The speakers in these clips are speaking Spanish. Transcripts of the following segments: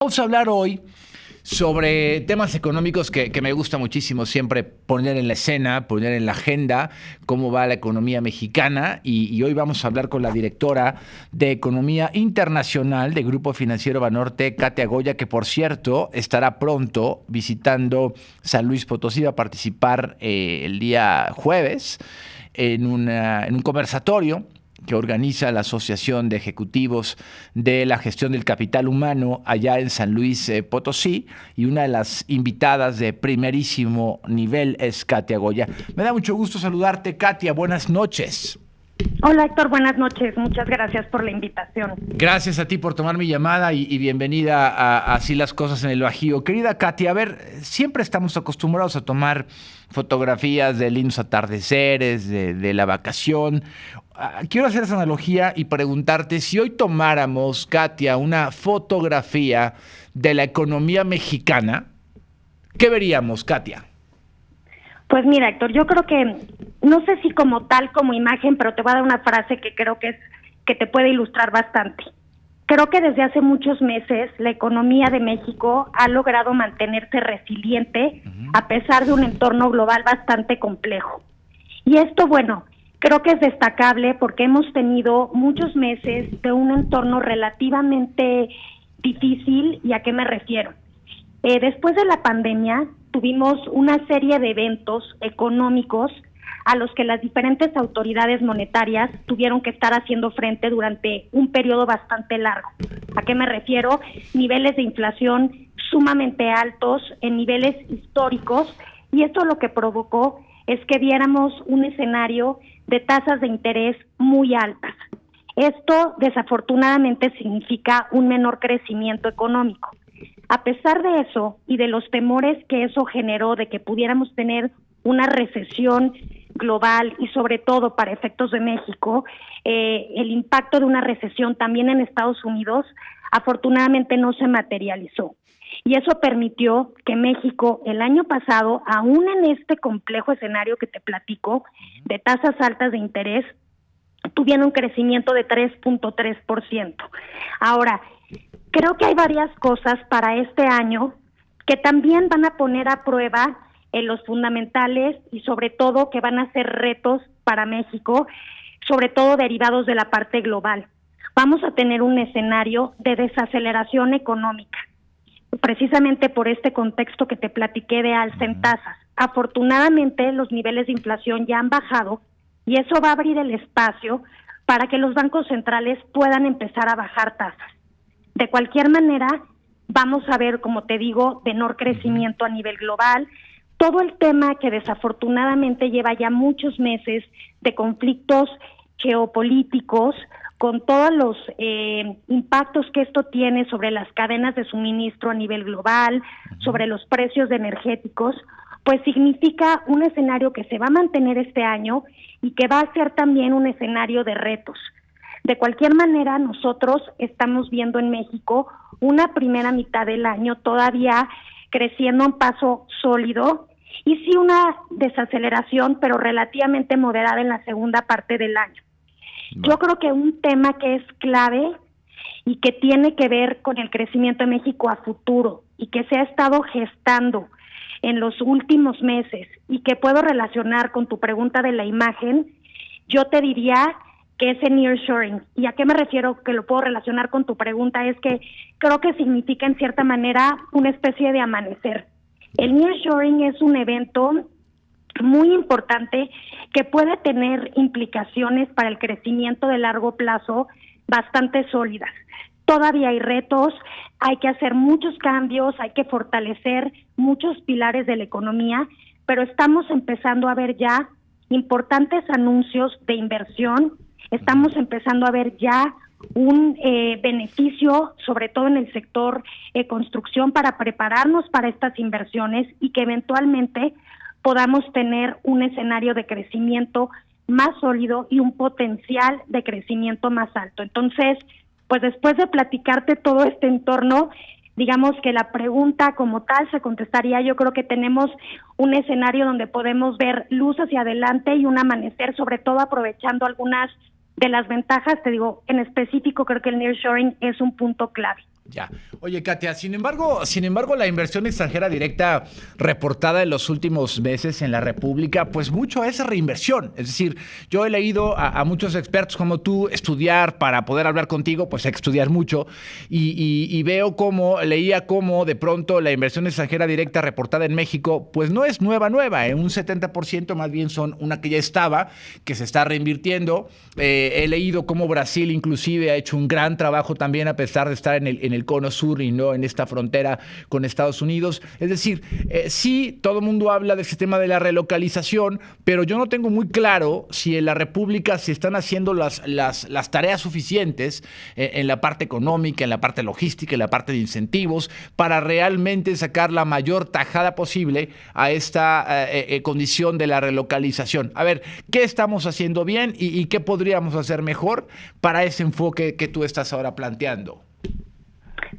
Vamos a hablar hoy sobre temas económicos que me gusta muchísimo siempre poner en la escena, poner en la agenda cómo va la economía mexicana y hoy vamos a hablar con la directora de Economía Internacional de Grupo Financiero Banorte, Katia Goya, que por cierto estará pronto visitando San Luis Potosí, va a participar el día jueves en un conversatorio que organiza la Asociación de Ejecutivos de la Gestión del Capital Humano allá en San Luis Potosí, y una de las invitadas de primerísimo nivel es Katia Goya. Me da mucho gusto saludarte, Katia. Buenas noches. Hola, Héctor. Buenas noches. Muchas gracias por la invitación. Gracias a ti por tomar mi llamada y bienvenida a Así las Cosas en el Bajío. Querida Katia, a ver, siempre estamos acostumbrados a tomar fotografías de lindos atardeceres, de la vacación. Quiero hacer esa analogía y preguntarte si hoy tomáramos, Katia, una fotografía de la economía mexicana, ¿qué veríamos, Katia? Pues mira, Héctor, yo creo que, no sé si como tal, como imagen, pero te voy a dar una frase que creo que te puede ilustrar bastante. Creo que desde hace muchos meses la economía de México ha logrado mantenerse resiliente a pesar de un entorno global bastante complejo. Y esto, bueno, creo que es destacable porque hemos tenido muchos meses de un entorno relativamente difícil. ¿Y a qué me refiero? Después de la pandemia tuvimos una serie de eventos económicos a los que las diferentes autoridades monetarias tuvieron que estar haciendo frente durante un periodo bastante largo. ¿A qué me refiero? Niveles de inflación sumamente altos, en niveles históricos, y esto lo que provocó es que viéramos un escenario de tasas de interés muy altas. Esto desafortunadamente significa un menor crecimiento económico. A pesar de eso y de los temores que eso generó de que pudiéramos tener una recesión global y sobre todo para efectos de México, el impacto de una recesión también en Estados Unidos afortunadamente no se materializó. Y eso permitió que México el año pasado, aún en este complejo escenario que te platico, de tasas altas de interés, tuviera un crecimiento de 3.3%. Ahora, creo que hay varias cosas para este año que también van a poner a prueba en los fundamentales y sobre todo que van a ser retos para México, sobre todo derivados de la parte global. Vamos a tener un escenario de desaceleración económica, precisamente por este contexto que te platiqué de alza en tasas. Afortunadamente, los niveles de inflación ya han bajado y eso va a abrir el espacio para que los bancos centrales puedan empezar a bajar tasas. De cualquier manera, vamos a ver, como te digo, menor crecimiento a nivel global. Todo el tema que desafortunadamente lleva ya muchos meses de conflictos geopolíticos, con todos los impactos que esto tiene sobre las cadenas de suministro a nivel global, sobre los precios de energéticos, pues significa un escenario que se va a mantener este año y que va a ser también un escenario de retos. De cualquier manera, nosotros estamos viendo en México una primera mitad del año todavía creciendo a un paso sólido y sí una desaceleración, pero relativamente moderada en la segunda parte del año. Yo creo que un tema que es clave y que tiene que ver con el crecimiento de México a futuro y que se ha estado gestando en los últimos meses y que puedo relacionar con tu pregunta de la imagen, yo te diría que es el nearshoring. ¿Y a qué me refiero que lo puedo relacionar con tu pregunta? Es que creo que significa en cierta manera una especie de amanecer. El nearshoring es un evento muy importante que puede tener implicaciones para el crecimiento de largo plazo bastante sólidas. Todavía hay retos, hay que hacer muchos cambios, hay que fortalecer muchos pilares de la economía, pero estamos empezando a ver ya importantes anuncios de inversión, estamos empezando a ver ya un beneficio, sobre todo en el sector construcción, para prepararnos para estas inversiones y que eventualmente podamos tener un escenario de crecimiento más sólido y un potencial de crecimiento más alto. Entonces, pues después de platicarte todo este entorno, digamos que la pregunta como tal se contestaría, yo creo que tenemos un escenario donde podemos ver luz hacia adelante y un amanecer, sobre todo aprovechando algunas de las ventajas, te digo, en específico creo que el nearshoring es un punto clave. Ya. Oye, Katia, sin embargo, la inversión extranjera directa reportada en los últimos meses en la República, pues mucho es reinversión. Es decir, yo he leído a muchos expertos como tú estudiar para poder hablar contigo, pues hay que estudiar mucho, y leía cómo de pronto la inversión extranjera directa reportada en México, pues no es nueva, en un 70% más bien son una que ya estaba, que se está reinvirtiendo. He leído cómo Brasil inclusive ha hecho un gran trabajo también a pesar de estar en el cono sur y no en esta frontera con Estados Unidos. Es decir, sí, todo el mundo habla del sistema de la relocalización, pero yo no tengo muy claro si en la República se están haciendo las tareas suficientes en la parte económica, en la parte logística, en la parte de incentivos, para realmente sacar la mayor tajada posible a esta condición de la relocalización. A ver, ¿qué estamos haciendo bien y qué podríamos hacer mejor para ese enfoque que tú estás ahora planteando?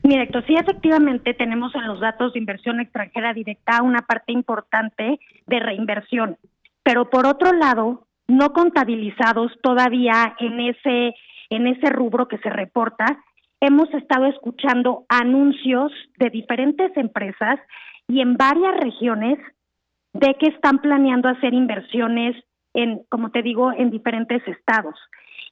Mira, Héctor, sí, efectivamente tenemos en los datos de inversión extranjera directa una parte importante de reinversión, pero por otro lado, no contabilizados todavía en ese rubro que se reporta, hemos estado escuchando anuncios de diferentes empresas y en varias regiones de que están planeando hacer inversiones como te digo, en diferentes estados.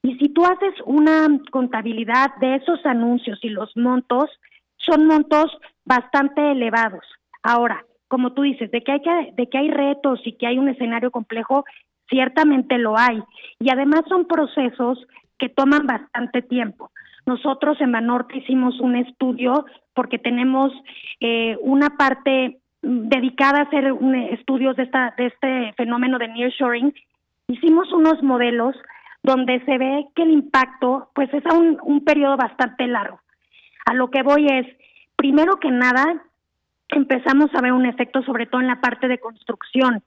Y si tú haces una contabilidad de esos anuncios y los montos, son montos bastante elevados. Ahora, como tú dices, de que hay retos y que hay un escenario complejo, ciertamente lo hay. Y además son procesos que toman bastante tiempo. Nosotros en Banorte hicimos un estudio porque tenemos una parte dedicada a hacer estudios de este fenómeno de nearshoring. Hicimos unos modelos donde se ve que el impacto pues es a un periodo bastante largo. A lo que voy es, primero que nada, empezamos a ver un efecto sobre todo en la parte de construcción.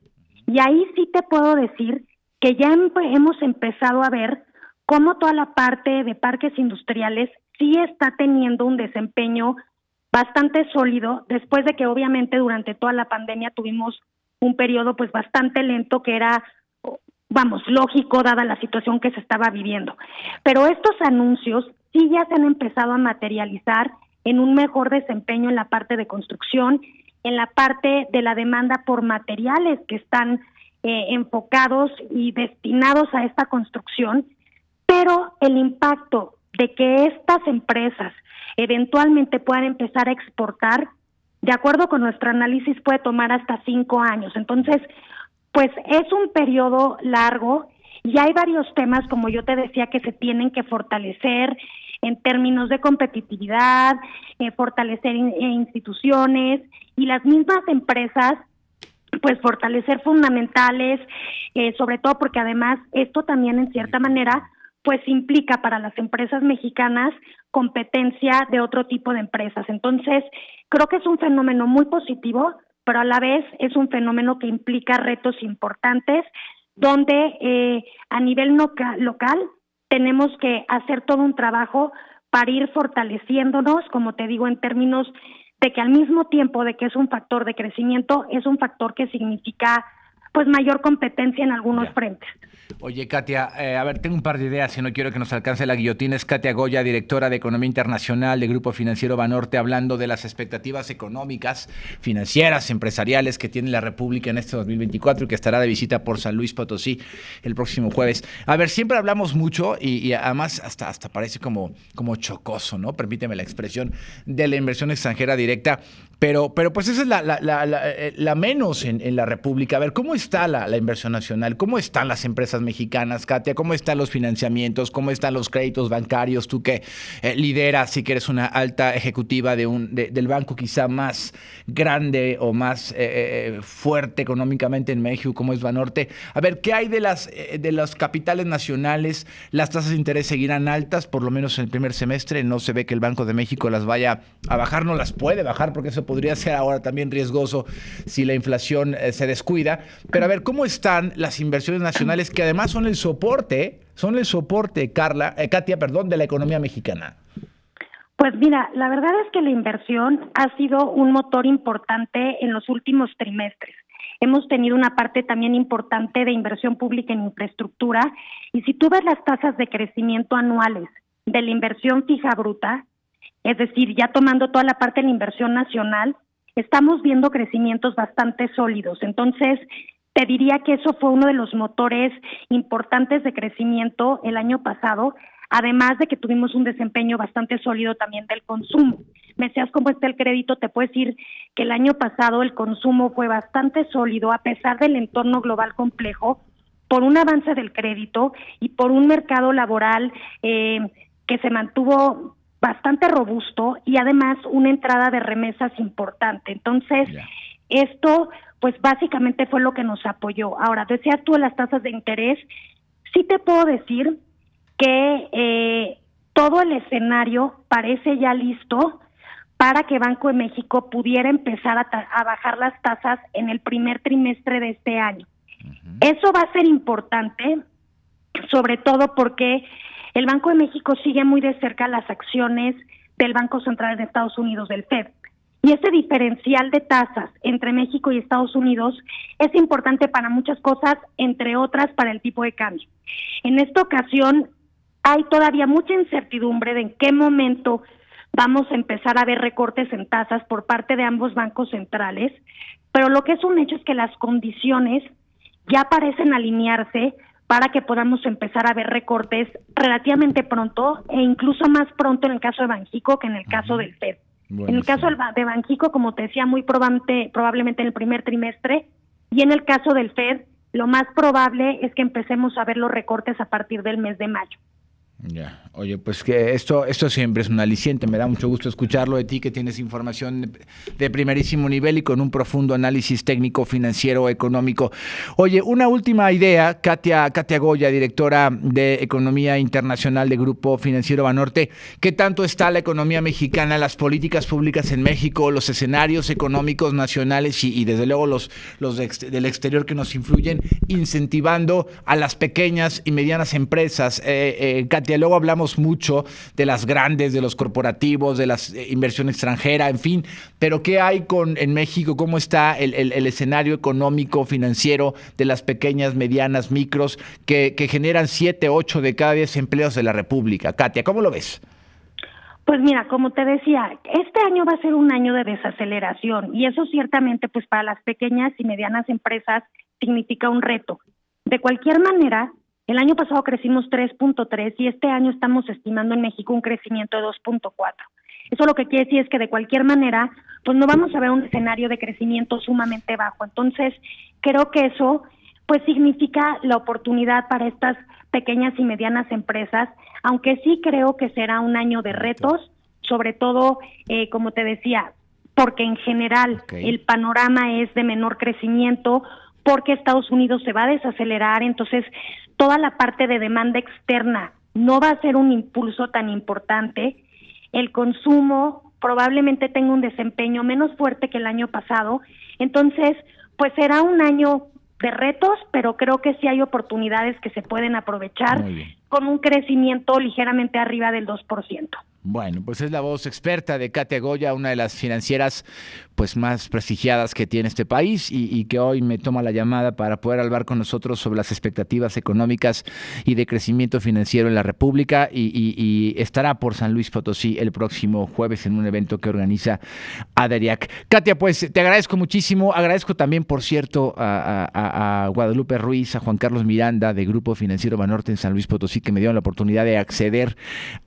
Y ahí sí te puedo decir que ya hemos empezado a ver cómo toda la parte de parques industriales sí está teniendo un desempeño bastante sólido, después de que obviamente durante toda la pandemia tuvimos un periodo pues bastante lento que era, lógico dada la situación que se estaba viviendo. Pero estos anuncios sí ya se han empezado a materializar en un mejor desempeño en la parte de construcción, en la parte de la demanda por materiales que están enfocados y destinados a esta construcción, pero el impacto de que estas empresas eventualmente puedan empezar a exportar, de acuerdo con nuestro análisis, puede tomar hasta 5 años. Entonces, pues es un periodo largo y hay varios temas, como yo te decía, que se tienen que fortalecer en términos de competitividad, fortalecer instituciones y las mismas empresas, pues fortalecer fundamentales, sobre todo porque además esto también en cierta manera pues implica para las empresas mexicanas competencia de otro tipo de empresas. Entonces, creo que es un fenómeno muy positivo, pero a la vez es un fenómeno que implica retos importantes, donde a nivel local tenemos que hacer todo un trabajo para ir fortaleciéndonos, como te digo, en términos de que al mismo tiempo de que es un factor de crecimiento, es un factor que significa pues mayor competencia en algunos frentes. Oye, Katia, a ver, tengo un par de ideas y no quiero que nos alcance la guillotina. Es Katia Goya, directora de Economía Internacional de Grupo Financiero Banorte, hablando de las expectativas económicas, financieras, empresariales que tiene la República en este 2024 y que estará de visita por San Luis Potosí el próximo jueves. A ver, siempre hablamos mucho y además hasta parece como chocoso, ¿no? Permíteme la expresión, de la inversión extranjera directa, pero pues esa es la menos en la República. A ver, ¿cómo está la inversión nacional? ¿Cómo están las empresas mexicanas, Katia? ¿Cómo están los financiamientos? ¿Cómo están los créditos bancarios? Tú que lideras, si que eres una alta ejecutiva del banco quizá más grande o más fuerte económicamente en México, como es Banorte. A ver, ¿qué hay de los capitales nacionales? ¿Las tasas de interés seguirán altas, por lo menos en el primer semestre? No se ve que el Banco de México las vaya a bajar, no las puede bajar, porque eso podría ser ahora también riesgoso si la inflación se descuida. Pero a ver, ¿cómo están las inversiones nacionales que además son el soporte, Katia, de la economía mexicana? Pues mira, la verdad es que la inversión ha sido un motor importante en los últimos trimestres. Hemos tenido una parte también importante de inversión pública en infraestructura, y si tú ves las tasas de crecimiento anuales de la inversión fija bruta, es decir, ya tomando toda la parte de la inversión nacional, estamos viendo crecimientos bastante sólidos. Entonces, te diría que eso fue uno de los motores importantes de crecimiento el año pasado, además de que tuvimos un desempeño bastante sólido también del consumo. Me decías cómo está el crédito, te puedo decir que el año pasado el consumo fue bastante sólido a pesar del entorno global complejo, por un avance del crédito y por un mercado laboral que se mantuvo bastante robusto y además una entrada de remesas importante. Entonces, esto pues básicamente fue lo que nos apoyó. Ahora, decías tú de las tasas de interés, sí te puedo decir que todo el escenario parece ya listo para que Banco de México pudiera empezar a bajar las tasas en el primer trimestre de este año. Eso va a ser importante, sobre todo porque el Banco de México sigue muy de cerca las acciones del Banco Central de Estados Unidos, del Fed. Y ese diferencial de tasas entre México y Estados Unidos es importante para muchas cosas, entre otras para el tipo de cambio. En esta ocasión hay todavía mucha incertidumbre de en qué momento vamos a empezar a ver recortes en tasas por parte de ambos bancos centrales, pero lo que es un hecho es que las condiciones ya parecen alinearse para que podamos empezar a ver recortes relativamente pronto e incluso más pronto en el caso de Banxico que en el caso del Fed. En el caso de Banxico, como te decía, muy probablemente en el primer trimestre, y en el caso del Fed, lo más probable es que empecemos a ver los recortes a partir del mes de mayo. Ya, oye, pues que esto siempre es un aliciente, me da mucho gusto escucharlo de ti, que tienes información de primerísimo nivel y con un profundo análisis técnico, financiero, económico. Oye, una última idea, Katia Goya, directora de Economía Internacional de Grupo Financiero Banorte, ¿qué tanto está la economía mexicana, las políticas públicas en México, los escenarios económicos nacionales y desde luego los del exterior que nos influyen, incentivando a las pequeñas y medianas empresas? Katia, luego hablamos mucho de las grandes, de los corporativos, de la inversión extranjera, en fin, pero ¿qué hay en México? ¿Cómo está el escenario económico, financiero de las pequeñas, medianas, micros que generan 7, 8 de cada 10 empleos de la República? Katia, ¿cómo lo ves? Pues mira, como te decía, este año va a ser un año de desaceleración y eso ciertamente pues para las pequeñas y medianas empresas significa un reto. De cualquier manera, el año pasado crecimos 3.3 y este año estamos estimando en México un crecimiento de 2.4. Eso lo que quiere decir es que de cualquier manera, pues no vamos a ver un escenario de crecimiento sumamente bajo. Entonces, creo que eso pues significa la oportunidad para estas pequeñas y medianas empresas, aunque sí creo que será un año de retos, sobre todo, como te decía, porque en general el panorama es de menor crecimiento, porque Estados Unidos se va a desacelerar, entonces toda la parte de demanda externa no va a ser un impulso tan importante. El consumo probablemente tenga un desempeño menos fuerte que el año pasado, entonces pues será un año de retos, pero creo que sí hay oportunidades que se pueden aprovechar con un crecimiento ligeramente arriba del 2%. Bueno, pues es la voz experta de Katia Goya, una de las financieras pues más prestigiadas que tiene este país y que hoy me toma la llamada para poder hablar con nosotros sobre las expectativas económicas y de crecimiento financiero en la República y estará por San Luis Potosí el próximo jueves en un evento que organiza ADERIAC. Katia, pues te agradezco muchísimo, agradezco también, por cierto, a Guadalupe Ruiz, a Juan Carlos Miranda de Grupo Financiero Banorte en San Luis Potosí, que me dieron la oportunidad de acceder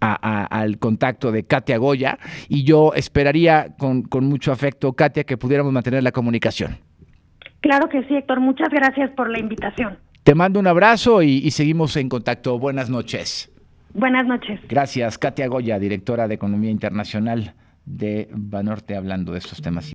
al contacto de Katia Goya, y yo esperaría con mucho afecto, Katia, que pudiéramos mantener la comunicación. Claro que sí, Héctor, muchas gracias por la invitación. Te mando un abrazo y seguimos en contacto. Buenas noches. Buenas noches. Gracias, Katia Goya, directora de Economía Internacional de Banorte, hablando de estos temas.